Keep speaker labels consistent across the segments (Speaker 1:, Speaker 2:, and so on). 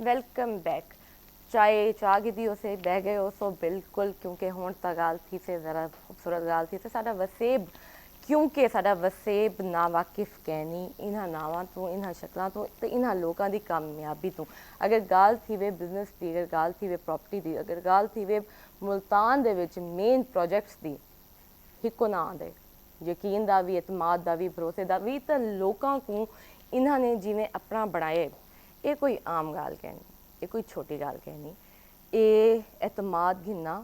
Speaker 1: Welcome back. ਚਾਹੇ ਚਾਹ ਕੀਤੀ ਉਸੇ ਬਹਿ ਗਏ ਹੋ ਸੋ ਬਿਲਕੁਲ, ਕਿਉਂਕਿ ਹੁਣ ਤਾਂ ਗੱਲ ਥੀ ਸੇ ਜ਼ਰਾ ਖੂਬਸੂਰਤ ਗੱਲ ਥੀ ਸੇ ਸਾਡਾ ਵਸੇਬ, ਕਿਉਂਕਿ ਸਾਡਾ ਵਸੇਬ ਨਾ ਵਾਕਿਫ ਕਹਿਣੀ ਇਹਨਾਂ ਨਾਵਾਂ ਤੋਂ, ਇਹਨਾਂ ਸ਼ਕਲਾਂ ਤੋਂ ਤੇ ਇਹਨਾਂ ਲੋਕਾਂ ਦੀ ਕਾਮਯਾਬੀ ਤੋਂ। ਅਗਰ ਗੱਲ ਥੀ ਵੇ ਬਿਜ਼ਨਸ ਦੀ, ਅਗਰ ਗੱਲ ਥੀ ਵੇ ਪ੍ਰੋਪਰਟੀ ਦੀ, ਅਗਰ ਗੱਲ ਥੀ ਵੇ ਮੁਲਤਾਨ ਦੇ ਵਿੱਚ ਮੇਨ ਪ੍ਰੋਜੈਕਟਸ ਦੀ, ਇੱਕੋ ਨਾਂ ਦੇ ਯਕੀਨ ਦਾ ਵੀ, ਇਤਮਾਦ ਦਾ ਵੀ, ਭਰੋਸੇ ਦਾ ਵੀ, ਤਾਂ ਲੋਕਾਂ ਨੂੰ ਇਹਨਾਂ ਨੇ ਜਿਵੇਂ ਆਪਣਾ ਬਣਾਏ, ਇਹ ਕੋਈ ਆਮ ਗੱਲ ਕਹਿਣੀ, ਇਹ ਕੋਈ ਛੋਟੀ ਗੱਲ ਕਹਿਣੀ। ਇਹ ਇਤਮਾਦ ਗਿਣਨਾ,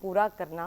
Speaker 1: ਪੂਰਾ ਕਰਨਾ,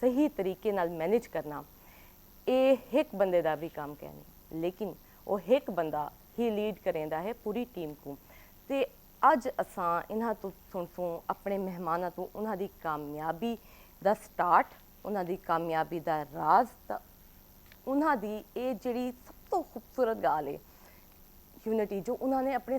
Speaker 1: ਸਹੀ ਤਰੀਕੇ ਨਾਲ ਮੈਨੇਜ ਕਰਨਾ, ਇਹ ਇੱਕ ਬੰਦੇ ਦਾ ਵੀ ਕੰਮ ਕਹਿਣੀ, ਲੇਕਿਨ ਉਹ ਇੱਕ ਬੰਦਾ ਹੀ ਲੀਡ ਕਰੇਂਦਾ ਹੈ ਪੂਰੀ ਟੀਮ ਨੂੰ। ਤੇ ਅੱਜ ਅਸਾਂ ਇਹਨਾਂ ਤੋਂ ਸੁਣ ਆਪਣੇ ਮਹਿਮਾਨਾਂ ਤੋਂ ਉਹਨਾਂ ਦੀ ਕਾਮਯਾਬੀ ਦਾ ਸਟਾਰਟ, ਉਹਨਾਂ ਦੀ ਕਾਮਯਾਬੀ ਦਾ ਰਾਜ਼, ਤਾਂ ਉਹਨਾਂ ਦੀ ਇਹ ਜਿਹੜੀ ਸਭ ਤੋਂ ਖੂਬਸੂਰਤ ਗੱਲ ਹੈ ਯੂਨਿਟੀ, ਜੋ ਉਹਨਾਂ ਨੇ ਆਪਣੇ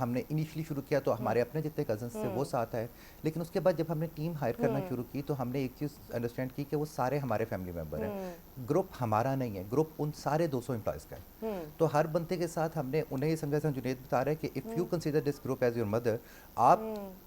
Speaker 2: ہم نے انیشلی شروع کیا تو ہمارے اپنے جتنے کزنس تھے وہ ساتھ آئے, لیکن اس کے بعد جب ہم نے ٹیم ہائر کرنا شروع کی تو ہم نے ایک چیز انڈرسٹینڈ کی کہ وہ سارے ہمارے فیملی ممبر ہیں, گروپ ہمارا نہیں ہے, گروپ ان سارے 200 امپلائز کا ہے. تو ہر بندے کے ساتھ ہم نے انہیں یہ سمجھا, جنید بتا رہا ہے کہ if you consider this group as your mother, آپ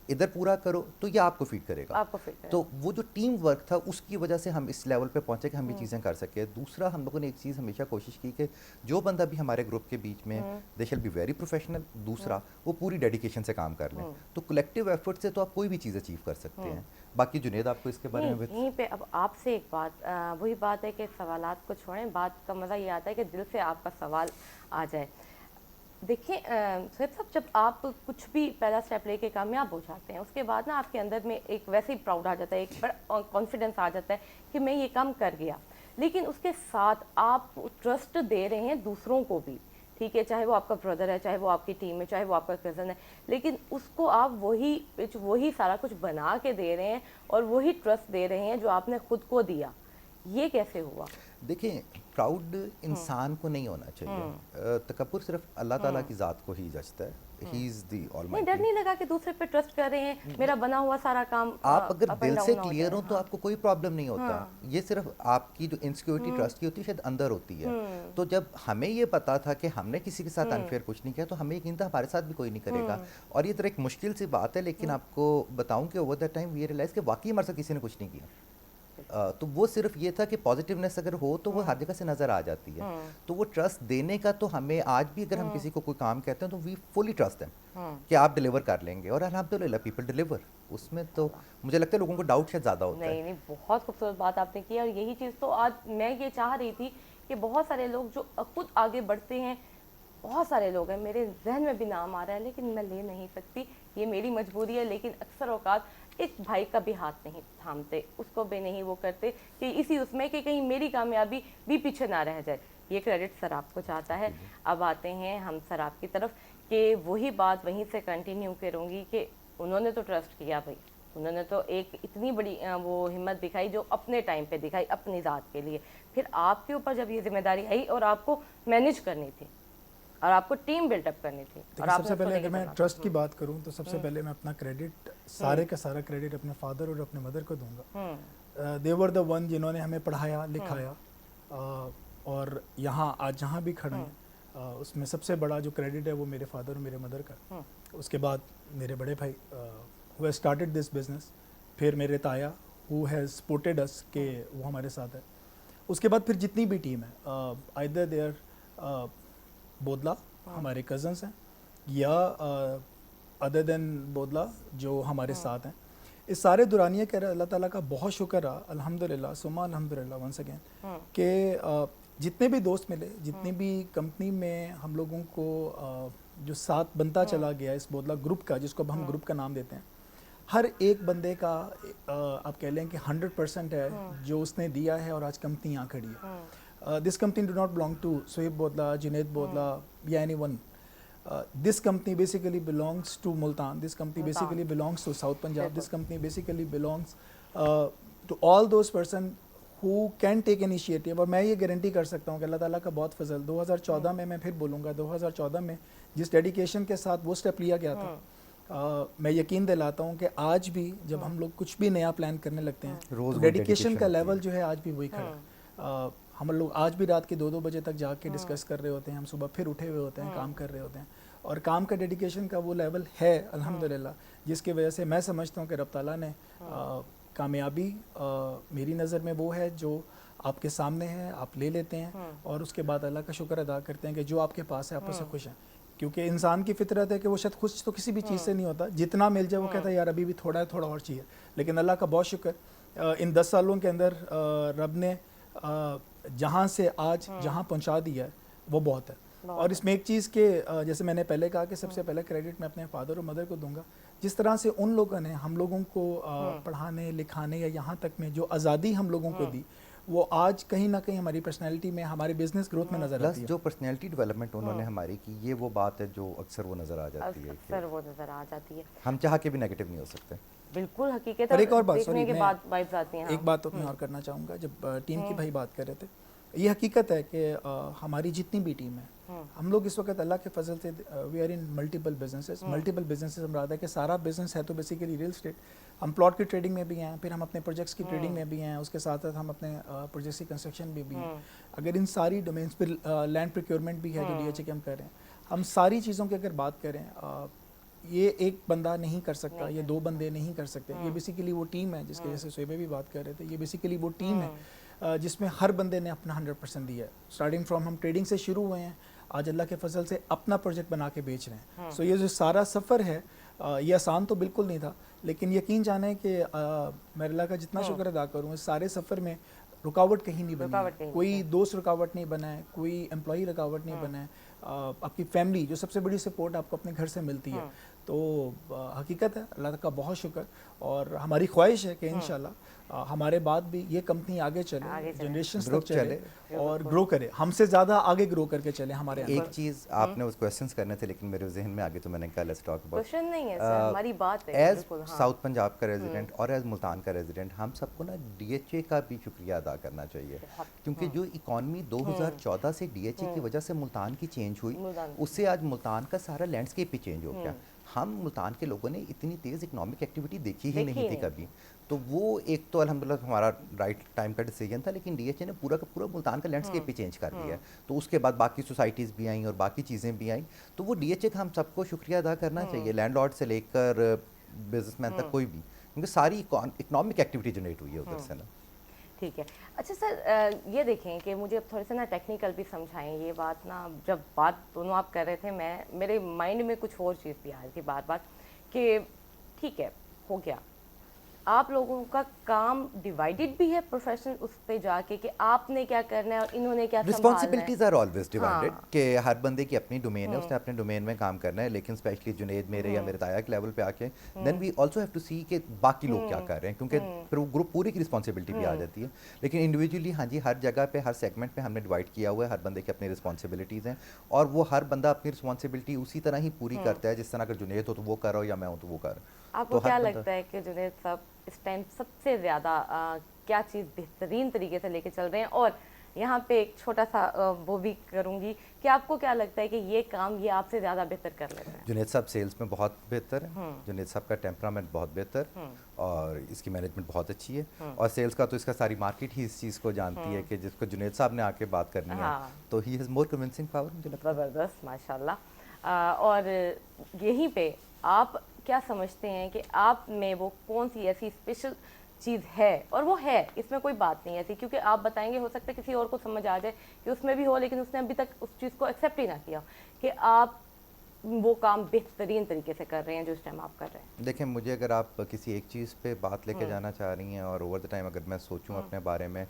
Speaker 2: ادھر پورا کرو تو یہ آپ کو فیڈ کرے گا. تو وہ جو ٹیم ورک تھا اس کی وجہ سے ہم اس لیول پہ پہنچے کہ ہم یہ چیزیں کر سکے. دوسرا ہم لوگوں نے ایک چیز ہمیشہ کوشش کی کہ جو بندہ بھی ہمارے گروپ کے بیچ میں they shall be very professional, دوسرا وہ پوری ڈیڈیکیشن سے کام کر لیں. تو کلیکٹیو ایفرٹ سے تو آپ کوئی بھی چیز اچیو کر سکتے ہیں. باقی جنید آپ کو اس کے بارے میں
Speaker 1: یہیں پہ اب آپ سے ایک بات, وہی بات ہے کہ سوالات کو چھوڑیں, بات کا مزہ یہ آتا ہے کہ دل سے آپ کا سوال آ جائے. دیکھیں سہیب صاحب, جب آپ کچھ بھی پہلا اسٹیپ لے کے کامیاب ہو جاتے ہیں اس کے بعد نا آپ کے اندر میں ایک ویسے ہی پراؤڈ آ جاتا ہے, ایک بڑا کانفیڈنس آ جاتا ہے کہ میں یہ کام کر گیا. لیکن اس کے ساتھ آپ ٹرسٹ دے رہے ہیں دوسروں کو بھی, ٹھیک ہے, چاہے وہ آپ کا بردر ہے, چاہے وہ آپ کی ٹیم ہے, چاہے وہ آپ کا کزن ہے, لیکن اس کو آپ وہی سارا کچھ بنا کے دے رہے ہیں اور وہی ٹرسٹ دے رہے ہیں جو آپ نے خود کو دیا. یہ کیسے ہوا؟
Speaker 2: دیکھیں, پراؤڈ انسان کو نہیں ہونا چاہیے. تکبر صرف اللہ تعالیٰ کی ذات کو ہی جچتا ہے. ہی از دی آلمائٹی.
Speaker 1: ڈر نہیں لگا کہ دوسرے پہ ٹرسٹ کر رہے ہیں, میرا بنا ہوا سارا کام
Speaker 2: آپ اگر دل سے کلیئر ہوں تو آپ کو کوئی پرابلم نہیں ہوتا. یہ صرف آپ کی جو انسیکیورٹی ٹرسٹ کی ہوتی ہے شاید اندر ہوتی ہے. تو جب ہمیں یہ پتا تھا کہ ہم نے کسی کے ساتھ انفیئر کچھ نہیں کیا تو ہمیں یقین تھا ہمارے ساتھ بھی کوئی نہیں کرے گا. اور یہ ذرا ایک مشکل سی بات ہے, لیکن آپ کو بتاؤں کہ over the time we realise کہ واقعی ہمارے ساتھ کسی نے کچھ نہیں کیا. تو وہ صرف یہ تھا کہ پازیٹیونیس اگر ہو تو وہ ہر جگہ سے نظر آ جاتی ہے. تو وہ ٹرسٹ دینے کا تو ہمیں آج بھی اگر ہم کسی کو کوئی کام کہتے ہیں تو وی فلی ٹرسٹ دیم کہ آپ ڈیلیور کر لیں گے, اور الحمدللہ پیپل ڈیلیور. اس میں تو مجھے لگتا ہے لوگوں کو ڈاؤٹ شاید زیادہ ہوتا ہے.
Speaker 1: نہیں, بہت خوبصورت بات آپ نے کی, اور یہی چیز تو آج میں یہ چاہ رہی تھی کہ بہت سارے لوگ جو خود آگے بڑھتے ہیں, بہت سارے لوگ ہیں, میرے ذہن میں بھی نام آ رہا ہے لیکن میں لے نہیں سکتی, یہ میری مجبوری ہے. لیکن اکثر اوقات ایک بھائی کا بھی ہاتھ نہیں تھامتے, اس کو بھی نہیں وہ کرتے کہ اسی اس میں کہ کہیں میری کامیابی بھی پیچھے نہ رہ جائے. یہ کریڈٹ سر آپ کو چاہتا ہے. اب آتے ہیں ہم سر آپ کی طرف کہ وہی بات وہیں سے کنٹینیو کروں گی کہ انہوں نے تو ٹرسٹ کیا بھائی, انہوں نے تو ایک اتنی بڑی وہ ہمت دکھائی جو اپنے ٹائم پہ دکھائی اپنی ذات کے لیے. پھر آپ کے اوپر جب یہ ذمہ داری آئی اور آپ کو مینیج کرنی تھی اور آپ کو ٹیم بلٹ اپ کرنی تھی, اور
Speaker 3: سب سے پہلے اگر میں ٹرسٹ کی بات کروں تو سب سے پہلے میں اپنا کریڈٹ, سارے کا سارا کریڈٹ اپنے فادر اور اپنے مدر کو دوں گا. دے ور دا ون جنہوں نے ہمیں پڑھایا لکھایا, اور یہاں آج جہاں بھی کھڑے ہیں اس میں سب سے بڑا جو کریڈٹ ہے وہ میرے فادر اور میرے مدر کا. اس کے بعد میرے بڑے بھائی who has started this business, پھر میرے تایا who has supported us کہ وہ ہمارے ساتھ ہے. اس کے بعد پھر جتنی بھی ٹیم ہے, either they are بودلا ہمارے کزنس ہیں, یا ادر دین بودلا جو ہمارے ساتھ ہیں. اس سارے دورانیے کہہ رہے اللہ تعالیٰ کا بہت شکر ہے الحمدللہ ثم الحمدللہ ونس اگین کہ جتنے بھی دوست ملے, جتنی بھی کمپنی میں ہم لوگوں کو جو ساتھ بنتا چلا گیا اس بودلا گروپ کا, جس کو اب ہم گروپ کا نام دیتے ہیں, ہر ایک بندے کا آپ کہہ لیں کہ 100% ہے جو اس نے دیا ہے اور آج کمپنی یہاں کھڑی ہے. This company do not belong to Sohaib Bodla, Junaid Bodla, yeah, anyone. This company basically belongs to Multan. This company basically belongs to South Punjab. This company basically belongs to all those person who can take initiative. اور میں یہ guarantee کر سکتا ہوں کہ اللہ تعالیٰ کا بہت فضل, 2014 میں پھر بولوں گا, 2014 میں جس ڈیڈیکیشن کے ساتھ وہ سٹیپ لیا گیا تھا, میں یقین دلاتا ہوں کہ آج بھی جب ہم لوگ کچھ بھی نیا پلان کرنے لگتے ہیں ڈیڈیکیشن کا لیول جو ہے آج بھی وہی کھڑا ہے. ہم لوگ آج بھی رات کے 2-2 بجے تک جا کے ڈسکس کر رہے ہوتے ہیں, ہم صبح پھر اٹھے ہوئے ہوتے ہیں, کام کر رہے ہوتے ہیں, اور کام کا ڈیڈیکیشن کا وہ لیول ہے الحمدللہ, جس کی وجہ سے میں سمجھتا ہوں کہ رب تعالیٰ نے کامیابی میری نظر میں وہ ہے جو آپ کے سامنے ہے, آپ لے لیتے ہیں اور اس کے بعد اللہ کا شکر ادا کرتے ہیں کہ جو آپ کے پاس ہے آپ اس سے خوش ہیں. کیونکہ انسان کی فطرت ہے کہ وہ شاید خوش تو کسی بھی چیز سے نہیں ہوتا, جتنا مل جائے وہ کہتا ہے یار ابھی بھی تھوڑا ہے, تھوڑا اور چاہیے. لیکن اللہ کا بہت شکر ان 10 سالوں کے اندر رب نے جہاں سے آج جہاں پہنچا دیا ہے وہ بہت ہے. اور اس میں ایک چیز کہ جیسے میں نے پہلے کہا کہ سب سے پہلے کریڈٹ میں اپنے فادر اور مدر کو دوں گا. جس طرح سے ان لوگوں نے ہم لوگوں کو پڑھانے لکھانے یا یہاں تک میں جو آزادی ہم لوگوں کو دی, وہ آج کہیں نہ کہیں ہماری پرسنالٹی میں, ہمارے بزنس گروتھ میں نظر آتی ہے.
Speaker 2: جو پرسنالٹی ڈیولپمنٹ انہوں نے ہماری کی, یہ وہ بات ہے جو اکثر وہ نظر آ جاتی ہے,
Speaker 1: اکثر وہ نظر آ جاتی ہے.
Speaker 2: ہم چاہ کے بھی نیگیٹو نہیں ہو سکتے.
Speaker 1: بالکل حقیقت
Speaker 3: ہے. ایک اور بات,
Speaker 1: دیکھنے کے بعد وائبز آتی ہیں.
Speaker 3: ایک بات میں اور کرنا چاہوں گا, جب ٹیم کی بھائی بات کر رہے تھے, یہ حقیقت ہے کہ ہماری جتنی بھی ٹیم ہے ہم لوگ اس وقت اللہ کے فضل سے we are in multiple businesses ہم رہا ہے کہ سارا بزنس ہے تو بیسیکلی ریل اسٹیٹ. ہم پلاٹ کی ٹریڈنگ میں بھی ہیں, پھر ہم اپنے پروجیکٹس کی ٹریڈنگ میں بھی ہیں, اس کے ساتھ ساتھ ہم اپنے پروجیکٹس کی کنسٹرکشن میں بھی ہیں. اگر ان ساری ڈومینس پہ لینڈ پروکیورمنٹ بھی ہے جو ڈی ایچ اے کے ہم کر رہے ہیں, ہم ساری چیزوں کی اگر بات کریں یہ ایک بندہ نہیں کر سکتا, یہ 2 بندے نہیں کر سکتے. یہ بیسیکلی وہ ٹیم ہے جس کے جیسے شعیبہ بھی بات کر رہے تھے, یہ بیسیکلی وہ ٹیم ہے جس میں ہر بندے نے اپنا 100% دیا ہے. اسٹارٹنگ فرام ہم ٹریڈنگ سے شروع ہوئے ہیں, آج اللہ کے فضل سے اپنا پروجیکٹ بنا کے بیچ رہے ہیں. سو یہ جو سارا سفر ہے یہ آسان تو بالکل نہیں تھا, لیکن یقین جانیں کہ میں اللہ کا جتنا شکر ادا کروں اس سارے سفر میں رکاوٹ کہیں نہیں بنی, کوئی دوست رکاوٹ نہیں بنا ہے, کوئی امپلائی رکاوٹ نہیں بنا ہے. آپ کی فیملی جو سب سے بڑی سپورٹ آپ کو اپنے گھر سے ملتی ہے, تو حقیقت ہے اللہ کا بہت شکر. اور ہماری خواہش ہے کہ انشاءاللہ ہمارے بعد بھی یہ کمپنی آگے چلے, جنریشنز تک چلے اور گرو کرے, ہم سے زیادہ آگے گرو کر کے چلے. ہمارے
Speaker 2: ایک چیز آپ نے اس کویسچنس کرنے تھے لیکن میرے ذہن میں آگے تو میں نے کہا لیٹس ٹاک اباؤٹ
Speaker 1: کوشچن نہیں ہے سر, ہماری بات ہے.
Speaker 2: ایز ساؤتھ پنجاب کا ریزیڈنٹ اور ایز ملتان کا ریزیڈنٹ ہم سب کو نا ڈی ایچ اے کا بھی شکریہ ادا کرنا چاہیے, کیونکہ جو اکانومی 2014 سے ڈی ایچ اے کی وجہ سے ملتان کی چینج ہوئی, اس سے آج ملتان کا سارا لینڈسکیپ ہی چینج ہو گیا. ہم ملتان کے لوگوں نے اتنی تیز اکنامک ایکٹیویٹی دیکھی ہی نہیں تھی کبھی. تو وہ ایک تو الحمدللہ ہمارا رائٹ ٹائم کا ڈیسیجن تھا, لیکن ڈی ایچ اے نے پورا کا پورا ملتان کا لینڈسکیپ ہی چینج کر دیا ہے. تو اس کے بعد باقی سوسائٹیز بھی آئیں اور باقی چیزیں بھی آئیں. تو وہ ڈی ایچ اے کا ہم سب کو شکریہ ادا کرنا چاہیے, لینڈ لارڈ سے لے کر بزنس مین تک کوئی بھی, کیونکہ ساری اکنامک ایکٹیویٹی جنریٹ ہوئی ہے ادھر سے نا.
Speaker 1: ٹھیک ہے. اچھا سر یہ دیکھیں کہ مجھے اب تھوڑے سے نا ٹیکنیکل بھی سمجھائیں یہ بات نا, جب بات دونوں آپ کر رہے تھے میرے مائنڈ میں کچھ اور چیز بھی آ رہی تھی بات کہ ٹھیک ہے ہو گیا, آپ لوگوں کا کام ڈیوائیڈڈ بھی ہے پروفیشنل اس پہ جا کے کہ آپ نے کیا کرنا ہے اور انہوں نے کیا سنبھالنا ہے.
Speaker 2: رسپانسبلٹیز آر آلویز ڈیوائڈڈ, کہ ہر بندے کی اپنی ڈومین ہے, اس نے اپنے ڈومین میں کام کرنا ہے. لیکن اسپیشلی جنید میرے یا میرے تایا کے لیول پہ آ کے دین وی آلسو ہیو ٹو سی کہ باقی لوگ کیا کر رہے ہیں, کیونکہ پھر وہ گروپ پوری کی رسپانسبلٹی بھی آ جاتی ہے. لیکن انڈیویجولی ہاں جی ہر جگہ پہ ہر سیگمنٹ پہ ہم نے ڈیوائڈ کیا ہوا ہے, ہر بندے کی اپنی رسپانسبلٹیز ہیں, اور وہ ہر بندہ اپنی رسپانسبلٹی اسی طرح ہی پوری کرتا ہے جس طرح اگر جنید ہو تو وہ کر رہا ہو یا میں ہوں تو وہ کر رہا ہوں.
Speaker 1: آپ کو کیا لگتا ہے کہ جنید صاحب اس ٹائم سب سے زیادہ کیا چیز بہترین طریقے سے لے کے چل رہے ہیں؟ اور یہاں پہ ایک چھوٹا سا وہ بھی کروں گی کہ آپ کو کیا لگتا ہے کہ یہ کام یہ آپ سے زیادہ بہتر کر لیتے ہیں؟
Speaker 2: جنید صاحب سیلز میں بہت بہتر ہے, جنید صاحب کا ٹیمپرامنٹ بہت بہتر, اور اس کی مینجمنٹ بہت اچھی ہے, اور سیلز کا تو اس کا ساری مارکیٹ ہی اس چیز کو جانتی ہے کہ جس کو جنید صاحب نے آ کے بات کرنی ہے تو he has more convincing power. مجھے لگتا ہے
Speaker 1: زبردست ماشاء اللہ. اور یہیں پہ آپ کیا سمجھتے ہیں کہ آپ میں وہ کون سی ایسی اسپیشل چیز ہے؟ اور وہ ہے, اس میں کوئی بات نہیں ایسی, کیونکہ آپ بتائیں گے ہو سکتا ہے کسی اور کو سمجھ آ جائے کہ اس میں بھی ہو, لیکن اس نے ابھی تک اس چیز کو ایکسیپٹ ہی نہ کیا کہ آپ وہ کام بہترین طریقے سے کر رہے ہیں جو اس ٹائم آپ کر رہے ہیں.
Speaker 2: دیکھیں مجھے اگر آپ کسی ایک چیز پہ بات لے کے جانا چاہ رہی ہیں اور اوور دا ٹائم اگر میں سوچوں اپنے بارے میں,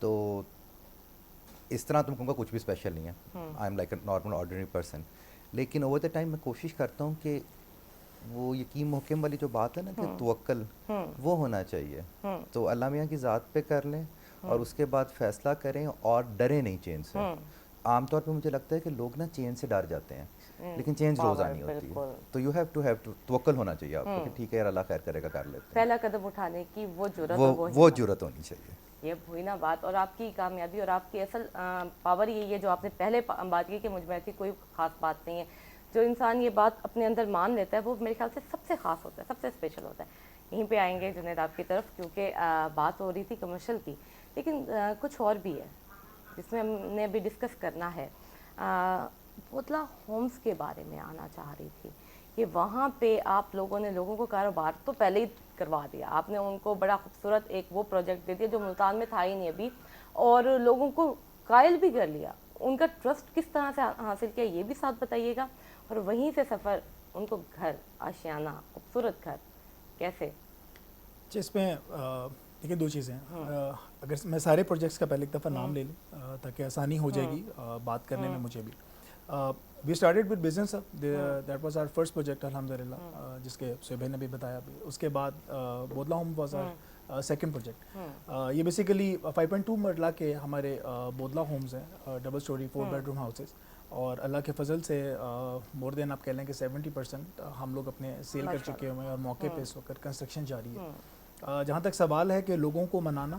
Speaker 2: تو اس طرح تم کہوں گا کچھ بھی اسپیشل نہیں ہے, I am like a normal ordinary person. لیکن اوور دا ٹائم میں کوشش کرتا ہوں کہ وہ یقین محکم والی جو بات ہے نا کہ توکل, وہ ہونا چاہیے. تو اللہ میاں کی ذات پہ کر لیں اور اس کے بعد فیصلہ کریں اور ڈرے نہیں چینج سے. عام طور پہ مجھے لگتا ہے کہ لوگ نا چینج سے ڈر جاتے ہیں, لیکن چینج روز آنی ہوتی ہے. تو یو ہیو ٹو توکل ہونا چاہیے آپ کو کہ ٹھیک ہے یار اللہ خیر کرے گا, کر لیتے ہیں.
Speaker 1: پہلا قدم اٹھانے کی وہ جرأت,
Speaker 2: وہ جرأت ہونی چاہیے.
Speaker 1: یہ ہوئی نا بات. اور آپ کی کامیابی اور آپ کی اصل پاور یہی ہے جو آپ نے پہلے بات کی کہ مجھ میں ایسی کوئی خاص بات نہیں ہے. جو انسان یہ بات اپنے اندر مان لیتا ہے وہ میرے خیال سے سب سے خاص ہوتا ہے, سب سے اسپیشل ہوتا ہے. یہیں پہ آئیں گے جنید آپ کی طرف, کیونکہ بات ہو رہی تھی کمرشل کی, لیکن کچھ اور بھی ہے جس میں ہم نے ابھی ڈسکس کرنا ہے. بودلا ہومز کے بارے میں آنا چاہ رہی تھی کہ وہاں پہ آپ لوگوں نے لوگوں کو کاروبار تو پہلے ہی کروا دیا, آپ نے ان کو بڑا خوبصورت ایک وہ پروجیکٹ دے دیا جو ملتان میں تھا ہی نہیں ابھی, اور لوگوں کو قائل بھی کر لیا. ان کا ٹرسٹ کس طرح سے حاصل کیا یہ بھی ساتھ بتائیے گا, اور وہیں سے سفر ان کو گھر آشیانہ خوبصورت گھر کیسے؟
Speaker 3: اس میں دیکھیے دو چیزیں ہیں. اگر میں سارے پروجیکٹس کا پہلے ایک دفعہ نام لے لوں تاکہ آسانی ہو جائے گی بات کرنے میں مجھے بھی. We started with business, that was our first project الحمدللہ, جس کے شعیبہ نے بھی بتایا بھی. اس کے بعد Bodla home was our second project. یہ بیسیکلی 5.2 مرلہ کے ہمارے بودلا ہومز ہیں, ڈبل اسٹوری 4 بیڈروم ہاؤسز, اور اللہ کے فضل سے مور دین آپ کہہ لیں کہ 70% ہم لوگ اپنے سیل کر چکے ہوئے ہیں, اور موقع پہ اس وقت کنسٹرکشن جاری ہے. جہاں تک سوال ہے کہ لوگوں کو منانا,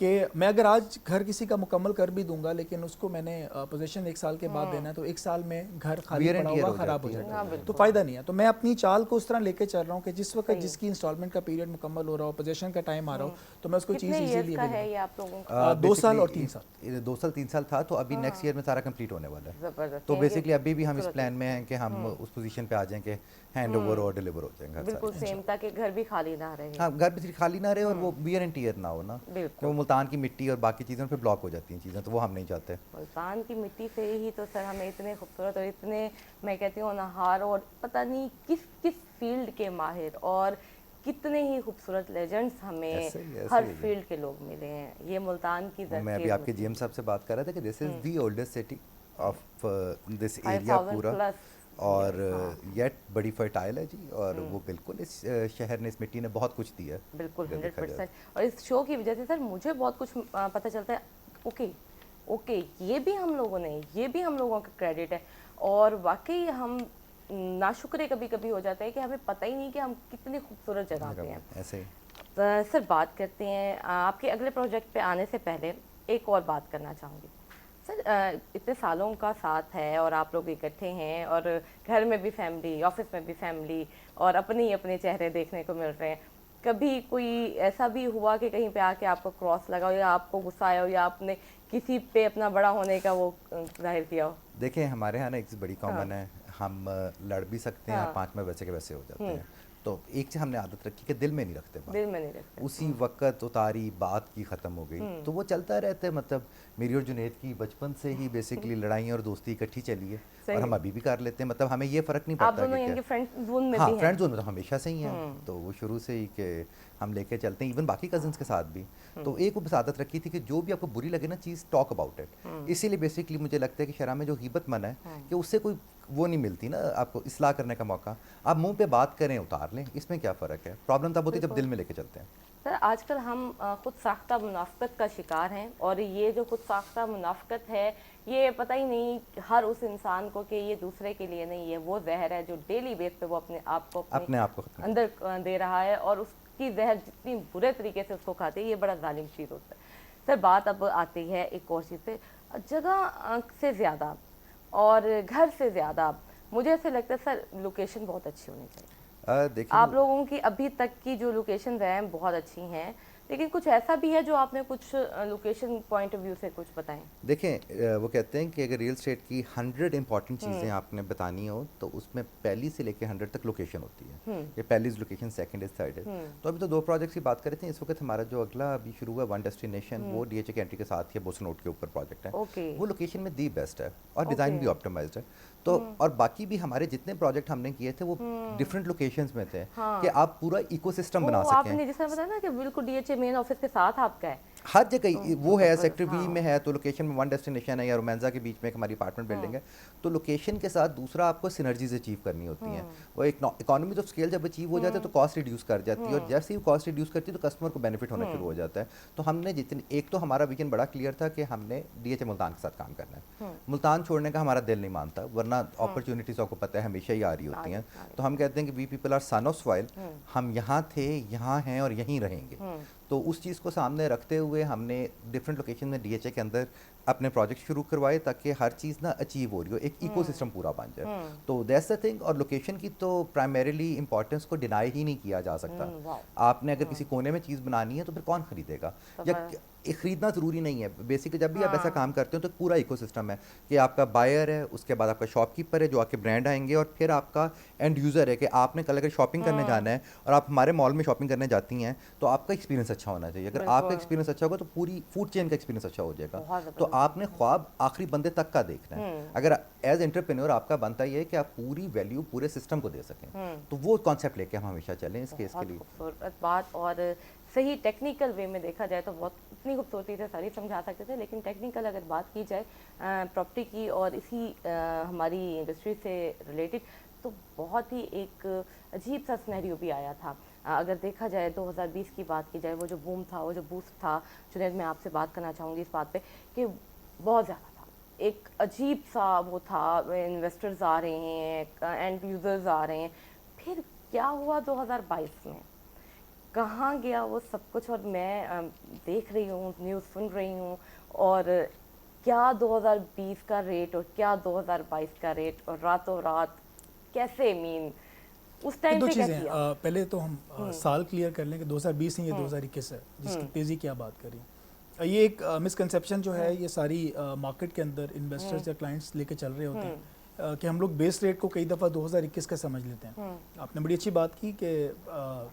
Speaker 3: کہ میں اگر آج گھر کسی کا مکمل کر بھی دوں گا لیکن اس کو میں نے پوزیشن 1 سال کے بعد دینا ہے تو 1 سال میں گھر خالی
Speaker 2: Wear and
Speaker 3: پڑا
Speaker 2: tear
Speaker 3: ہوا
Speaker 2: ہو
Speaker 3: خراب ہو
Speaker 2: جاتی ہے۔
Speaker 3: جائے
Speaker 1: ہاں،
Speaker 3: گا،
Speaker 1: بالکل۔
Speaker 3: تو فائدہ نہیں ہے۔ تو میں اپنی چال کو اس طرح لے کے چل رہا ہوں کہ جس وقت
Speaker 1: صحیح۔
Speaker 3: جس کی انسٹالمنٹ کا پیریڈ مکمل ہو رہا ہو، پوزیشن کا ٹائم آ رہا ہو، تو میں اس کو چیز
Speaker 1: کتنے
Speaker 3: ایزیلی
Speaker 1: ایئرس کا ہے یہ آپ لوگوں کا؟
Speaker 3: 2 سال اور 3 سال۔
Speaker 2: 2 سال 3 سال تھا، تو ابھی نیکسٹ ایئر میں سارا کمپلیٹ ہونے والا ہے۔
Speaker 1: زبردست،
Speaker 2: تو
Speaker 1: یہ
Speaker 2: بیسکلی ابھی بھی ہم اس
Speaker 1: خوبصورت
Speaker 2: پلان میں ہیں کہ ہم اس پوزیشن پہ آ جائیں کہ ہینڈ اوور اور ڈلیور ہو جائیں گھر
Speaker 1: بالکل
Speaker 2: سارے۔
Speaker 1: سیم، تاکہ گھر بھی خالی نہ رہے۔
Speaker 2: ہاں، گھر بھی خالی نہ رہے اور وہ ویئر اینڈ ٹیئر نہ ہو نا، کہ
Speaker 1: بالکل،
Speaker 2: وہ ملتان کی مٹی اور باقی چیزوں پہ بلاک ہو جاتی ہیں چیزیں، تو وہ ہم نہیں چاہتے۔
Speaker 1: ملتان کی مٹی سے ہی تو سر ہمیں اتنے خوبصورت اور اتنے، میں کہتی ہوں نہار، اور پتہ نہیں کس کس فیلڈ کے ماہر اور کتنے ہی خوبصورت لیجنڈس ہمیں ہر فیلڈ کے لوگ ملے ہیں۔ یہ ملتان کی زرخیز،
Speaker 2: میں ابھی آپ کے جی ایم صاحب سے بات کر رہا تھا کہ this is the oldest city of this area پورا، اور یٹ بڑی فرٹائل ہے جی، اور وہ بالکل اس شہر نے، اس مٹی نے بہت کچھ دیا ہے۔
Speaker 1: بالکل 100%۔ اور اس شو کی وجہ سے سر مجھے بہت کچھ پتہ چلتا ہے۔ اوکے یہ بھی ہم لوگوں نے، یہ بھی ہم لوگوں کا کریڈٹ ہے، اور واقعی ہم ناشکرے کبھی کبھی ہو جاتے ہیں کہ ہمیں پتہ ہی نہیں کہ ہم کتنی خوبصورت جگہ پہ ہیں۔
Speaker 2: ایسے ہی
Speaker 1: سر بات کرتے ہیں آپ کے اگلے پروجیکٹ پہ آنے سے پہلے، ایک اور بات کرنا چاہوں گی سر۔ اتنے سالوں کا ساتھ ہے اور آپ لوگ اکٹھے ہیں، اور گھر میں بھی فیملی، آفس میں بھی فیملی، اور اپنے اپنے چہرے دیکھنے کو مل رہے ہیں۔ کبھی کوئی ایسا بھی ہوا کہ کہیں پہ آ کے آپ کو کراس لگا ہو، یا آپ کو غصہ آیا ہو، یا آپ نے کسی پہ اپنا بڑا ہونے کا وہ ظاہر کیا ہو؟
Speaker 2: دیکھیں، ہمارے یہاں نا ایک بڑی کامن ہے، ہم لڑ بھی سکتے ہیں اور 5 میں ویسے کے ویسے ہو جاتے ہیں۔ تو ایک چیز ہم نے عادت رکھی کہ دل میں نہیں رکھتے بات،
Speaker 1: دل میں نہیں رکھتے،
Speaker 2: اسی وقت اتاری بات کی ختم ہو گئی، تو وہ چلتا رہتا ہے۔ مطلب میری اور جنید کی بچپن سے ہی بیسکلی لڑائیاں اور دوستی اکٹھی چلی ہے، اور ہم ابھی بھی کر لیتے ہیں۔ مطلب ہمیں یہ فرق نہیں
Speaker 1: آپ
Speaker 2: پڑتا
Speaker 1: دونوں
Speaker 2: کہ
Speaker 1: یعنی کہ فرینڈ زون میں
Speaker 2: ہاں،
Speaker 1: بھی ہیں؟
Speaker 2: فرینڈ زون میں تو ہمیشہ سے ہی ہیں، تو وہ شروع سے ہی کہ ہم لے کے چلتے ہیں، ایون باقی کزنس کے ساتھ بھی۔ تو ایک وہ عادت رکھی تھی کہ جو بھی آپ کو بری لگے نا چیز، ٹاک اباؤٹ اٹ۔ اسی لیے بیسکلی مجھے لگتا ہے کہ شرح میں جو غیبت منع ہے کہ اس سے کوئی وہ نہیں ملتی نا آپ کو اصلاح کرنے کا موقع۔ آپ منہ پہ بات کریں، اتار لیں، اس میں کیا فرق ہے؟ پرابلم تب ہوتی ہے جب دل میں لے کے چلتے ہیں۔
Speaker 1: سر آج کل ہم خود ساختہ منافقت کا شکار ہیں، اور یہ جو خود ساختہ منافقت ہے، یہ پتہ ہی نہیں ہر اس انسان کو کہ یہ دوسرے کے لیے نہیں ہے، وہ زہر ہے جو ڈیلی بیس پہ وہ اپنے آپ کو اندر دے رہا ہے، اور اس کی زہر جتنی برے طریقے سے اس کو کھاتے ہیں، یہ بڑا ظالم چیز ہوتا ہے۔ سر بات اب آتی ہے ایک اور چیز پہ، جگہ سے زیادہ اور گھر سے زیادہ مجھے ایسے لگتا ہے سر لوکیشن بہت اچھی ہونی چاہیے۔ آپ لوگوں کی ابھی تک کی جو لوکیشنز ہیں بہت اچھی ہیں، لیکن کچھ ایسا بھی ہے جو آپ نے کچھ لوکیشن پوائنٹ آف ویو سے کچھ بتائیں؟
Speaker 2: دیکھیں، وہ کہتے ہیں کہ اگر ریل اسٹیٹ کی 100 امپورٹنٹ چیزیں آپ نے بتانی ہو تو اس میں پہلی سے لے کے 100 تک لوکیشن ہوتی ہے، کہ پہلی is location, second is, third is. تو ابھی تو 2 پروجیکٹس کی بات کرتے ہیں۔ اس وقت ہمارا جو اگلا ابھی شروع ہوا ون ڈیسٹینیشن، وہ ڈی ایچ اے کینٹری کے ساتھ ہی بوسن روڈ کے اوپر پروجیکٹ ہے۔ وہ لوکیشن میں دی بیسٹ ہے اور ڈیزائن بھی آپٹیمائزڈ ہے۔ تو اور باقی بھی ہمارے جتنے پروجیکٹ ہم نے کیے تھے وہ ڈفرینٹ لوکیشنز میں تھے کہ آپ پورا ایکو سسٹم بنا سکیں۔
Speaker 1: آپ نے جس طرح بتایا نا کہ بالکل D H A main office کے ساتھ آپ کا ہے،
Speaker 2: ہر جگہ وہ ہے، سیکٹر وی میں ہے تو لوکیشن میں ون ڈیسٹینیشن ہے، یا رومینزا کے بیچ میں ایک ہماری اپارٹمنٹ بلڈنگ ہے۔ تو لوکیشن کے ساتھ دوسرا آپ کو سینرجیز اچیو کرنی ہوتی ہیں۔ وہ ایک اکانومیز آف اسکیل جب اچیو ہو جاتا ہے تو کاسٹ ریڈیوس کر جاتی ہے، اور جیسے ہی کاسٹ ریڈیوس کرتی ہے تو کسٹمر کو بینیفٹ ہونا شروع ہو جاتا ہے۔ تو ہم نے جتنے، ایک تو ہمارا ویژن بڑا کلیئر تھا کہ ہم نے ڈی ایچ اے ملتان کے ساتھ کام کرنا ہے۔ ملتان چھوڑنے کا ہمارا دل نہیں مانتا، ورنہ اپرچونیٹیز آپ کو پتہ ہے ہمیشہ ہی آ رہی ہوتی ہیں۔ تو ہم کہتے ہیں کہ we people are son of soil, ہم یہاں تھے، یہاں ہیں اور یہیں رہیں گے۔ تو اس چیز کو سامنے رکھتے ہوئے ہم نے ڈفرینٹ لوکیشن میں ڈی ایچ اے کے اندر اپنے پروجیکٹ شروع کروائے تاکہ ہر چیز نا اچیو ہو رہی ہو، ایک ایکو سسٹم پورا بن جائے۔ تو دیٹس دا تھنگ۔ اور لوکیشن کی تو پرائمریلی امپورٹنس کو ڈینائی ہی نہیں کیا جا سکتا۔ آپ نے اگر کسی کونے میں چیز بنانی ہے تو پھر کون خریدے گا؟ یا خریدنا ضروری نہیں ہے، بیسکلی جب بھی آپ ایسا کام کرتے ہو تو پورا ایکو سسٹم ہے کہ آپ کا بائر ہے، اس کے بعد آپ کا شاپ کیپر ہے جو آپ کے برانڈ آئیں گے، اور پھر آپ کا اینڈ یوزر ہے کہ آپ نے کل اگر شاپنگ کرنے جانا ہے اور آپ ہمارے مال میں شاپنگ کرنے جاتی ہیں تو آپ کا ایکسپیرینس اچھا ہونا چاہیے۔ اگر آپ کا ایکسپیرینس اچھا ہوگا تو پوری فوڈ چین کا ایکسپیرینس اچھا ہو جائے گا۔ تو آپ نے خواب آخری بندے تک کا دیکھنا ہے۔ اگر ایز انٹرپرینور آپ کا بنتا یہ ہے کہ آپ پوری ویلیو پورے سسٹم کو دے سکیں، تو وہ کانسیپٹ لے کے ہم ہمیشہ چلیں اس کیس کے لیے۔
Speaker 1: خوبصورت بات، اور صحیح ٹیکنیکل وے میں دیکھا جائے تو بہت اتنی خوبصورتی سے ساری سمجھا سکتے تھے، لیکن ٹیکنیکل اگر بات کی جائے پراپرٹی کی اور اسی ہماری انڈسٹری سے ریلیٹڈ، تو بہت ہی ایک عجیب سا سینیریو بھی آیا تھا۔ اگر دیکھا جائے 2020 کی بات کی جائے، وہ جو بوم تھا، وہ جو بوسٹ تھا، جنید میں آپ سے بات کرنا چاہوں گی اس بات پہ کہ بہت زیادہ تھا، ایک عجیب سا وہ تھا، انویسٹرز آ رہے ہیں، اینڈ یوزرز آ رہے ہیں۔ پھر کیا ہوا 2022 میں؟ کہاں گیا وہ سب کچھ. اور میں دیکھ رہی ہوں, نیوز سن رہی ہوں, اور کیا 2020 کا ریٹ اور کیا 2022 کا ریٹ, اور راتوں رات کیسے اس ٹائم
Speaker 3: دو
Speaker 1: پہ کیا
Speaker 3: چیزیں ہیں,
Speaker 1: کیا.
Speaker 3: پہلے تو ہم سال کلیئر کر لیں کہ 2020 نہیں یہ 2021 ہے جس کی تیزی کی آپ بات کر رہی ہیں. یہ ایک مسکنسیپشن جو ہے یہ ساری مارکیٹ کے اندر انویسٹرز یا کلائنٹس لے کے چل رہے ہوتے ہیں کہ ہم لوگ بیس ریٹ کو کئی دفعہ 2021 کا سمجھ لیتے ہیں. آپ نے بڑی اچھی بات کی کہ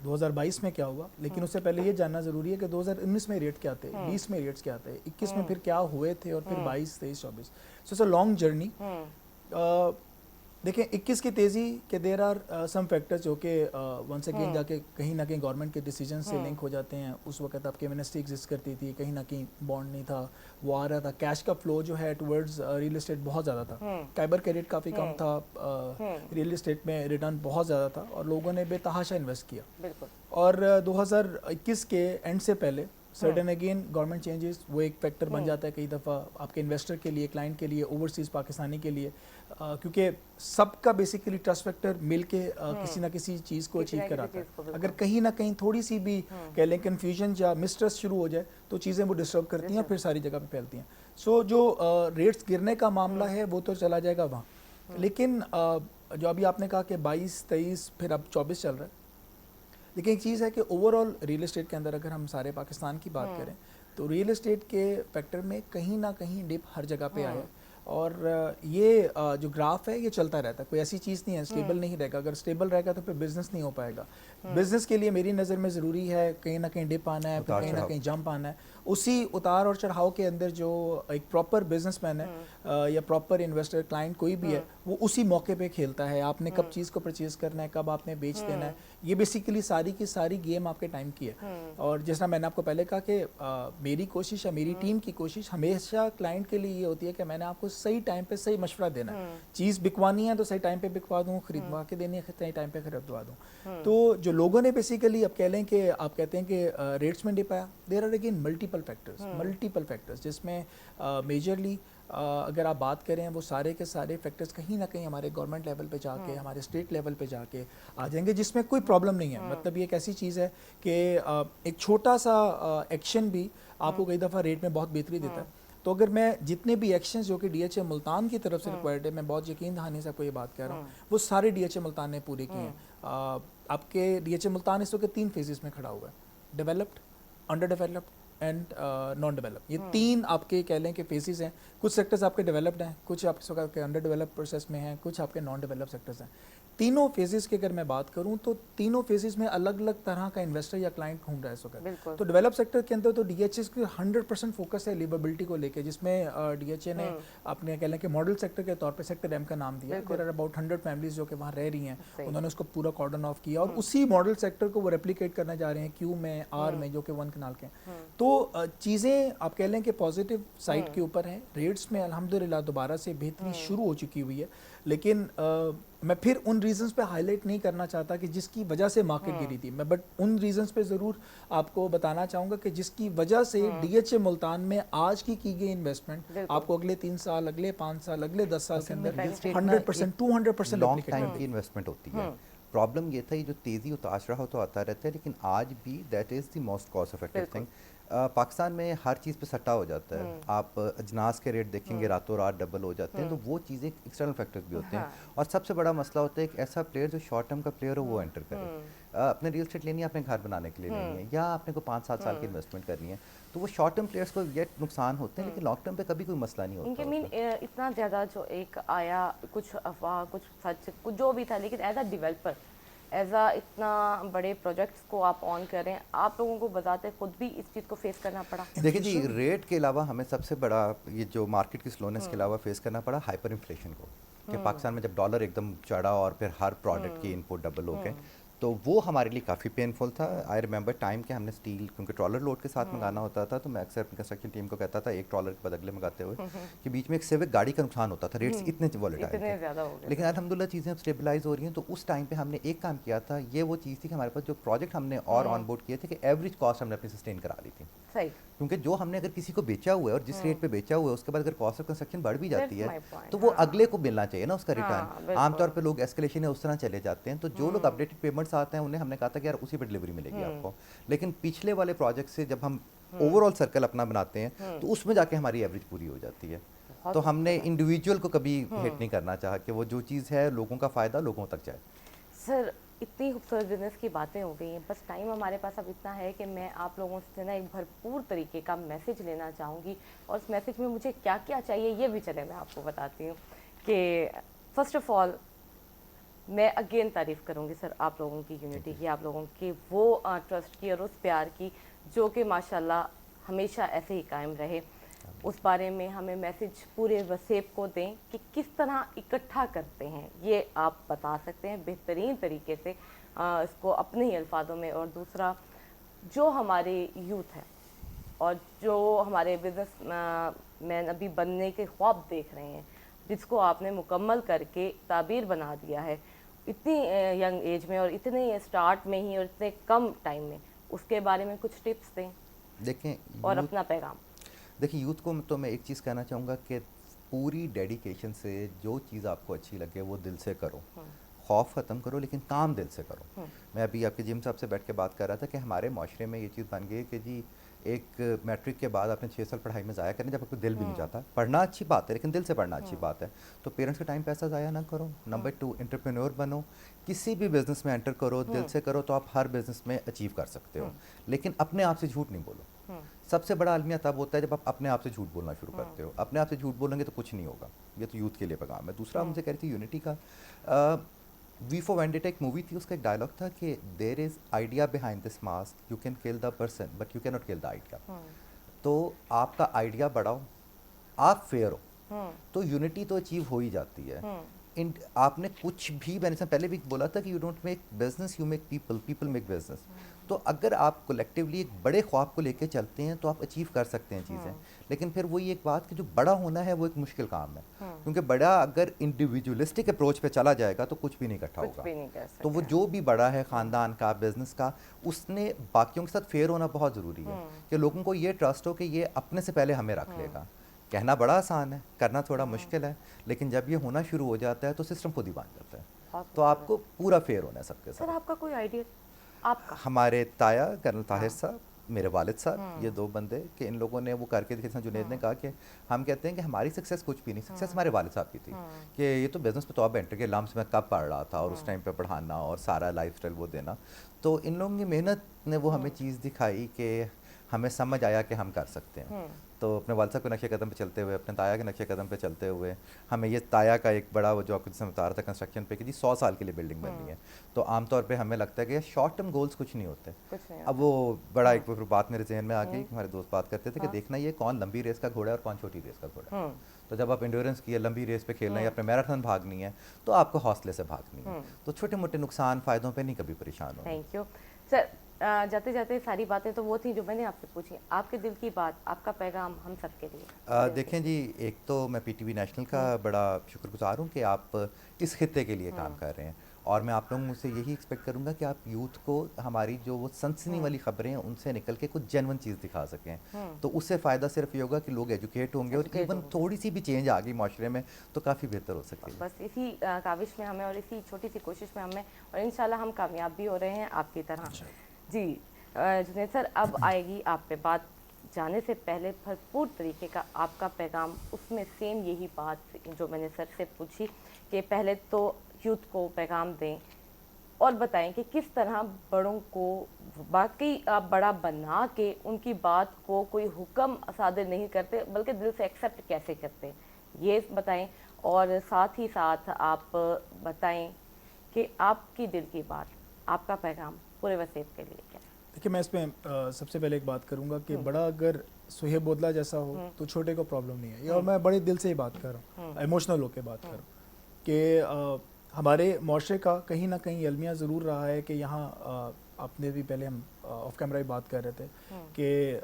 Speaker 3: 2022 میں کیا ہوا, لیکن اس سے پہلے یہ جاننا ضروری ہے کہ 2019 میں ریٹ کیا تھے, 20 میں ریٹس کیا تھے, 21 میں پھر کیا ہوئے تھے, اور پھر 22, 23, 24. So it's a long journey. دیکھیں 21 کی تیزی کے دیر آر سم فیکٹرز جو کہ ونس اگین جا کے کہیں نہ کہیں گورنمنٹ کے ڈیسیجن سے لنک ہو جاتے ہیں. اس وقت آپ کی امنسٹی ایگزسٹ کرتی تھی, کہیں نہ کہیں بانڈ نہیں تھا, وہ آ رہا تھا, کیش کا فلو جو ہے ٹورڈز ریئل اسٹیٹ بہت زیادہ تھا, کائبر کا ریٹ کافی کم تھا, ریئل اسٹیٹ میں ریٹرن بہت زیادہ تھا, اور لوگوں نے بے تحاشا انویسٹ کیا. اور 2021 کے اینڈ سے پہلے سرٹن اگین گورنمنٹ چینجز وہ ایک فیکٹر بن جاتا ہے کئی دفعہ آپ کے انویسٹر کے لیے, کلائنٹ کے لیے, اوورسیز پاکستانی کے لیے, کیونکہ سب کا بیسیکلی ٹرسٹ فیکٹر مل کے کسی نہ کسی چیز کو اچیو کراتا ہے. اگر کہیں نہ کہیں تھوڑی سی بھی کہہ لیں کنفیوژن یا مسٹرسٹ شروع ہو جائے تو چیزیں وہ ڈسٹرب کرتی ہیں اور پھر ساری جگہ پہ پھیلتی ہیں. سو جو ریٹس گرنے کا معاملہ ہے وہ تو چلا جائے گا وہاں, لیکن جو ابھی آپ نے کہا کہ 22, 23 پھر اب 24 چل رہا ہے. لیکن ایک چیز ہے کہ اوور آل ریئل اسٹیٹ کے اندر اگر ہم سارے پاکستان کی بات کریں تو ریئل اسٹیٹ کے فیکٹر میں کہیں نہ کہیں ڈپ ہر جگہ پہ آیا, اور یہ جو گراف ہے یہ چلتا رہتا ہے, کوئی ایسی چیز نہیں ہے اسٹیبل نہیں رہے گا. اگر اسٹیبل رہے گا تو پھر بزنس نہیں ہو پائے گا. بزنس کے لیے میری نظر میں ضروری ہے کہیں نہ کہیں ڈپ آنا ہے, پھر کہیں نہ کہیں جمپ آنا ہے. اسی اتار اور چڑھاؤ کے اندر جو ایک پراپر بزنس مین ہے یا پراپر انویسٹر کلائنٹ کوئی بھی ہے وہ اسی موقع پہ کھیلتا ہے. آپ نے کب چیز کو پرچیز کرنا ہے, کب آپ نے بیچ دینا ہے, یہ بیسیکلی ساری کی ساری گیم آپ کے ٹائم کی ہے. اور جس طرح میں نے آپ کو پہلے کہا کہ میری کوشش یا میری ٹیم کی کوشش ہمیشہ کلائنٹ کے لیے یہ ہوتی ہے کہ میں نے آپ کو صحیح ٹائم پہ صحیح مشورہ دینا ہے. چیز بکوانی ہے تو صحیح ٹائم پہ بکوا دوں, خریدوا کے دینی ہے صحیح ٹائم پہ خریدوا دوں. تو جو لوگوں نے بیسیکلی اب کہہ لیں کہ آپ کہتے ہیں کہ ریٹس میں ڈپ آیا, there are again multiple factors جس میں میجرلی اگر آپ بات کریں وہ سارے کے سارے فیکٹرز کہیں نہ کہیں ہمارے گورنمنٹ لیول پہ جا کے, ہمارے اسٹیٹ لیول پہ جا کے آ جائیں گے, جس میں کوئی پرابلم نہیں ہے. مطلب یہ ایک ایسی چیز ہے کہ ایک چھوٹا سا ایکشن بھی آپ کو کئی دفعہ ریٹ میں بہت بہتری دیتا ہے. تو اگر میں جتنے بھی ایکشنز جو کہ ڈی ایچ اے ملتان کی طرف سے ریکوائرڈ ہے, میں بہت یقین دہانی سے آپ کو یہ بات کہہ رہا ہوں, وہ سارے ڈی ایچ اے ملتان نے پورے کیے ہیں. آپ کے ڈی ایچ اے ملتان اس وقت 3 فیزز میں کھڑا ہوا ہے, developed, under developed and non develop. یہ 3 آپ کے کہہ لیں کہ فیزز ہیں. کچھ سیکٹرز آپ کے ڈیولپڈ ہیں, کچھ آپ اس وقت کے انڈر ڈیولپ پروسیس میں ہیں, کچھ آپ کے نان ڈیولپ سیکٹرز ہیں. تینوں فیزز کی اگر میں بات کروں تو تینوں فیزز میں الگ الگ طرح کا انویسٹر یا کلائنٹ گھوم رہا ہے اس وقت. تو ڈیولپ سیکٹر کے اندر تو ڈی ایچ ایس کی 100% فوکس ہے لیوربلٹی کو لے کے, جس میں ڈی ایچ اے نے اپنے کہہ لیں کہ ماڈل سیکٹر کے طور پہ سیکٹر ایم کا نام دیا. دیر آر اباؤٹ 100 فیملیز جو کہ وہاں رہ رہی ہیں, انہوں نے اس کو پورا کارڈن آف کیا اور اسی ماڈل سیکٹر کو وہ ریپلیکیٹ کرنے جا رہے ہیں کیو میں, آر میں, جو کہ 1 کنال کے ہیں. تو چیزیں آپ کہہ لیں کہ پازیٹیو سائڈ کے اوپر ہیں. ریٹس میں الحمدللہ دوبارہ سے بہتری شروع ہو چکی ہوئی ہے, لیکن میں پھر ان ریزنز پہ ہائی لائٹ نہیں کرنا چاہتا کہ جس کی وجہ سے مارکیٹ گری تھی, میں بٹ ان ریزنز پہ ضرور آپ کو بتانا چاہوں گا کہ جس کی وجہ سے ڈی ایچ اے ملتان میں آج کی گئی انویسٹمنٹ آپ کو اگلے 3 سال, اگلے 5 سال, اگلے 10 سال کے اندر 100%, 200%
Speaker 2: لانگ ٹائم کی انویسٹمنٹ ہوتی ہے. پرابلم یہ تھا یہ جو تیزی اتار چڑھاؤ تو آتا رہتا ہے, لیکن آج بھی that is the most cost effective thing. Pakistan میں ہر چیز پہ سٹا ہو جاتا ہے. آپ اجناس کے ریٹ دیکھیں گے راتوں رات ڈبل ہو جاتے ہیں, تو وہ چیزیں ایکسٹرنل فیکٹرز بھی ہوتے ہیں. اور سب سے بڑا مسئلہ ہوتا ہے ایک ایسا پلیئر جو شارٹ ٹرم کا پلیئر ہو وہ انٹر کرے. اپنے ریل اسٹیٹ لینی ہے, اپنے گھر بنانے کے لیے لینی ہے, یا اپنے کو 5-7 سال کی انویسٹمنٹ کرنی ہے, تو وہ شارٹ ٹرم پلیئرس کو یہ نقصان ہوتے ہیں, لیکن لانگ ٹرم پہ کبھی کوئی مسئلہ نہیں ہوتا.
Speaker 1: ان کے اتنا زیادہ جو ایک آیا, کچھ افواہ, کچھ سچ, کچھ جو بھی تھا, لیکن as a developer, as a اتنا بڑے پروجیکٹس کو آپ آن کریں, آپ لوگوں کو بتاتے خود بھی اس چیز کو فیس کرنا پڑا.
Speaker 2: دیکھیں جی, ریٹ کے علاوہ ہمیں سب سے بڑا یہ جو مارکیٹ کی سلونیس کے علاوہ فیس کرنا پڑا ہائپر انفلیشن کو, کہ پاکستان میں جب ڈالر ایک دم چڑھا اور پھر ہر پروڈکٹ کی انپوٹ ڈبل ہو گئے, تو وہ ہمارے لیے کافی پینفل تھا. آئی ریمبر ٹائم کہ ہم نے اسٹیل کیونکہ ٹرالر لوڈ کے ساتھ منگانا ہوتا تھا, تو میں اکثر اپنی کنسٹرکشن ٹیم کو کہتا تھا ایک ٹرالر کے بعد اگلے منگاتے ہوئے کہ بیچ میں ایک سیوک گاڑی کا نقصان ہوتا تھا, ریٹس اتنے والیٹائل تھے. لیکن الحمدللہ چیزیں اب اسٹیبلائز ہو رہی ہیں. تو اس ٹائم پہ ہم نے ایک کام کیا تھا, یہ وہ چیز تھی کہ ہمارے پاس جو پروجیکٹ ہم نے اور آن بورڈ کیے تھے کہ ایوریج کاسٹ ہم نے اپنی سسٹین کرا لی تھی. کیونکہ جو ہم نے اگر کسی کو بیچا ہوا ہے اور جس ریٹ پہ بیچا ہوا ہے اس کے بعد اگر کاسٹ آف کنسٹرکشن بڑھ بھی جاتی ہے تو وہ اگلے کو ملنا چاہیے نا اس کا ریٹرن. عام طور پہ لوگ ایسکلیشن ہے اس طرح چلے جاتے ہیں. تو جو لوگ اپڈیٹڈ پیمنٹ کسٹمرس آتے ہیں انہیں ہم نے کہا تھا کہ یار اسی پہ ڈلیوری ملے گی آپ کو. لیکن پچھلے والے پروجیکٹ سے جب ہم اوور آل سرکل اپنا بناتے ہیں تو اس میں جا کے ہماری ایوریج پوری ہو جاتی ہے. تو ہم نے انڈیویجول کو کبھی ہٹ نہیں کرنا چاہا کہ وہ جو چیز ہے لوگوں کا فائدہ لوگوں تک جائے.
Speaker 1: سر اتنی خوبصورت بزنس کی باتیں ہو گئی ہیں, بس ٹائم ہمارے پاس اب اتنا ہے کہ میں آپ لوگوں سے نا ایک بھرپور طریقے کا میسج لینا چاہوں گی, اور اس میسج میں مجھے کیا کیا چاہیے یہ بھی چلے میں آپ کو بتاتی ہوں. کہ فرسٹ آف آل میں اگین تعریف کروں گی سر آپ لوگوں کی یونٹی کی, آپ لوگوں کی وہ ٹرسٹ کی اور اس پیار کی جو کہ ماشاءاللہ ہمیشہ ایسے ہی قائم رہے. اس بارے میں ہمیں میسج پورے وسیب کو دیں کہ کس طرح اکٹھا کرتے ہیں, یہ آپ بتا سکتے ہیں بہترین طریقے سے اس کو اپنے ہی الفاظوں میں. اور دوسرا, جو ہمارے یوتھ ہے اور جو ہمارے بزنس مین ابھی بننے کے خواب دیکھ رہے ہیں, جس کو آپ نے مکمل کر کے تعبیر بنا دیا ہے اتنی ینگ ایج میں اور اتنے اسٹارٹ میں ہی اور اتنے کم ٹائم میں, اس کے بارے میں کچھ ٹپس دیں
Speaker 2: دیکھیں
Speaker 1: اور اپنا پیغام.
Speaker 2: دیکھیں یوتھ کو تو میں ایک چیز کہنا چاہوں گا کہ پوری ڈیڈیکیشن سے جو چیز آپ کو اچھی لگے وہ دل سے کرو, خوف ختم کرو لیکن کام دل سے کرو. میں ابھی آپ کے جم صاحب سے بیٹھ کے بات کر رہا تھا کہ ہمارے معاشرے میں یہ چیز بن گئی ہے کہ جی ایک میٹرک کے بعد آپ نے 6 سال پڑھائی میں ضائع کرنے, جب آپ کو دل بھی نہیں چاہتا. پڑھنا اچھی بات ہے لیکن دل سے پڑھنا اچھی بات ہے. تو پیرنٹس کا ٹائم پیسہ ضائع نہ کرو. نمبر 2, انٹرپرینور بنو, کسی بھی بزنس میں انٹر کرو, دل سے کرو تو آپ ہر بزنس میں اچیو کر سکتے ہو. لیکن اپنے آپ سے جھوٹ نہیں بولو. سب سے بڑا المیہ تب ہوتا ہے جب آپ اپنے آپ سے جھوٹ بولنا شروع کرتے ہو. اپنے آپ سے جھوٹ بولیں گے تو کچھ نہیں ہوگا. یہ تو یوتھ کے لیے پیغام ہے. دوسرا ہم سے کہہ رہی تھی یونٹی کا, وی فور وینڈیٹا ایک مووی تھی, اس کا ایک ڈائلاگ تھا کہ there is idea behind this mask, you can kill the person but you can not kill the idea. تو آپ کا آئیڈیا بڑھاؤ, آپ فیئر ہو, تو یونٹی تو اچیو ہو ہی جاتی ہے. آپ نے کچھ بھی, میں نے پہلے بھی بولا تھا کہ you don't make business, you make people, people make business. تو اگر آپ کولیکٹیولی ایک بڑے خواب کو لے کے چلتے ہیں تو آپ اچیو کر سکتے ہیں چیزیں. لیکن پھر وہی ایک بات کہ جو بڑا ہونا ہے وہ ایک مشکل کام ہے, کیونکہ بڑا اگر انڈیویجولسٹک اپروچ پہ چلا جائے گا تو کچھ بھی نہیں اکٹھا ہوگا. تو وہ جو بھی بڑا ہے خاندان کا, بزنس کا, اس نے باقیوں کے ساتھ فیئر ہونا بہت ضروری ہے کہ لوگوں کو یہ ٹرسٹ ہو کہ یہ اپنے سے پہلے ہمیں رکھ لے گا. کہنا بڑا آسان ہے, کرنا تھوڑا مشکل ہے, لیکن جب یہ ہونا شروع ہو جاتا ہے تو سسٹم خود ہی بن جاتا ہے. تو آپ کو پورا فیئر ہونا ہے سب کے ساتھ.
Speaker 1: سر آپ کا کوئی آئیڈیا آپ کا؟
Speaker 2: ہمارے تایا کرنل طاہر صاحب, میرے والد صاحب, یہ 2 بندے کہ ان لوگوں نے وہ کر کے دیکھے. جنید نے کہا کہ ہم کہتے ہیں کہ ہماری سکسیس کچھ بھی نہیں, سکسیس ہمارے والد صاحب کی تھی. کہ یہ تو بزنس پہ تو آپ انٹر کے لمس میں کب پڑھ رہا تھا اور اس ٹائم پہ پڑھانا اور سارا لائف اسٹائل وہ دینا. تو ان لوگوں کی محنت نے وہ ہمیں چیز دکھائی کہ ہمیں سمجھ آیا کہ ہم کر سکتے ہیں. تو اپنے والد صاحب کے نقشے قدم پہ چلتے ہوئے, اپنے تایا کے نقشے قدم پہ چلتے ہوئے, ہمیں یہ تایا کا ایک بڑا وہ جو آپ کو جس میں بتا رہا تھا کنسٹرکشن پہ کہ جی 100 سال کے لیے بلڈنگ بننی ہے. تو عام طور پہ ہمیں لگتا ہے کہ شارٹ ٹرم گولز کچھ نہیں ہوتے. اب وہ بڑا ایک بات میرے ذہن میں آ گئی, ہمارے دوست بات کرتے تھے کہ دیکھنا یہ کون لمبی ریس کا گھوڑا ہے اور کون چھوٹی ریس کا گھوڑا ہے. تو جب آپ انڈیورنس کی ہے, لمبی ریس پہ کھیلنا ہے یا اپنے میراتھن بھاگنی ہے تو آپ کو حوصلے سے بھاگنی ہے. تو چھوٹے موٹے نقصان فائدوں پہ نہیں کبھی پریشان ہو.
Speaker 1: Thank you sir. جاتے جاتے ساری باتیں تو وہ تھیں جو میں نے آپ سے پوچھی. آپ کے دل کی بات, آپ کا پیغام ہم سب کے لیے.
Speaker 2: دیکھیں جی, ایک تو میں پی ٹی وی نیشنل کا بڑا شکر گزار ہوں کہ آپ اس خطے کے لیے کام کر رہے ہیں, اور میں آپ لوگوں سے یہی ایکسپیکٹ کروں گا کہ آپ یوتھ کو ہماری جو وہ سنسنی والی خبریں ہیں ان سے نکل کے کچھ جینون چیز دکھا سکیں. تو اس سے فائدہ صرف یہ ہوگا کہ لوگ ایجوکیٹ ہوں گے, اور ایون تھوڑی سی بھی چینج آ گئی معاشرے میں تو کافی بہتر ہو سکے.
Speaker 1: بس اسی کاوش میں ہمیں اور اسی چھوٹی سی کوشش میں ہمیں, اور انشاءاللہ ہم کامیاب بھی ہو رہے ہیں آپ کی طرح. جی جنید سر, اب آئے گی آپ پہ بات. جانے سے پہلے بھرپور طریقے کا آپ کا پیغام, اس میں سیم یہی بات جو میں نے سر سے پوچھی کہ پہلے تو یوتھ کو پیغام دیں اور بتائیں کہ کس طرح بڑوں کو باقی بڑا بنا کے ان کی بات کو کوئی حکم صادر نہیں کرتے بلکہ دل سے ایکسیپٹ کیسے کرتے, یہ بتائیں. اور ساتھ ہی ساتھ آپ بتائیں کہ آپ کی دل کی بات, آپ کا پیغام پورے وسیب کے لیے کیا.
Speaker 3: دیکھیے میں اس میں سب سے پہلے ایک بات کروں گا کہ بڑا اگر سہیب بودلہ جیسا ہو تو چھوٹے کو پرابلم نہیں ہے. اور میں بڑے دل سے ہی بات کر رہا ہوں, ایموشنل ہو کے بات کر رہا ہوں کہ ہمارے معاشرے کا کہیں نہ کہیں المیہ ضرور رہا ہے کہ یہاں آپ نے بھی پہلے ہم آف کیمرہ ہی بات کر رہے تھے کہ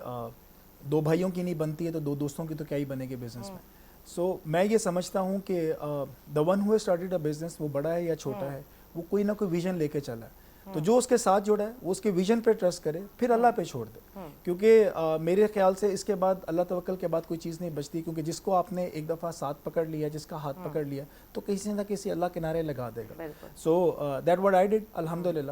Speaker 3: 2 بھائیوں کی نہیں بنتی ہے تو 2 دوستوں کی تو کیا ہی بنے گی بزنس میں. سو میں یہ سمجھتا ہوں کہ the one who started a business, وہ بڑا ہے یا چھوٹا ہے, وہ کوئی نہ کوئی ویژن لے کے چلا ہے. تو جو اس کے ساتھ جڑا ہے وہ اس کے ویژن پہ ٹرسٹ کرے, پھر اللہ پہ چھوڑ دے. کیونکہ میرے خیال سے اس کے بعد اللہ توکل کے بعد کوئی چیز نہیں بچتی, کیونکہ جس کو آپ نے ایک دفعہ ساتھ پکڑ لیا, جس کا ہاتھ پکڑ لیا, تو کسی نہ کسی اللہ کنارے لگا دے گا. سو دیٹ واٹ آئی ڈڈ الحمدللہ.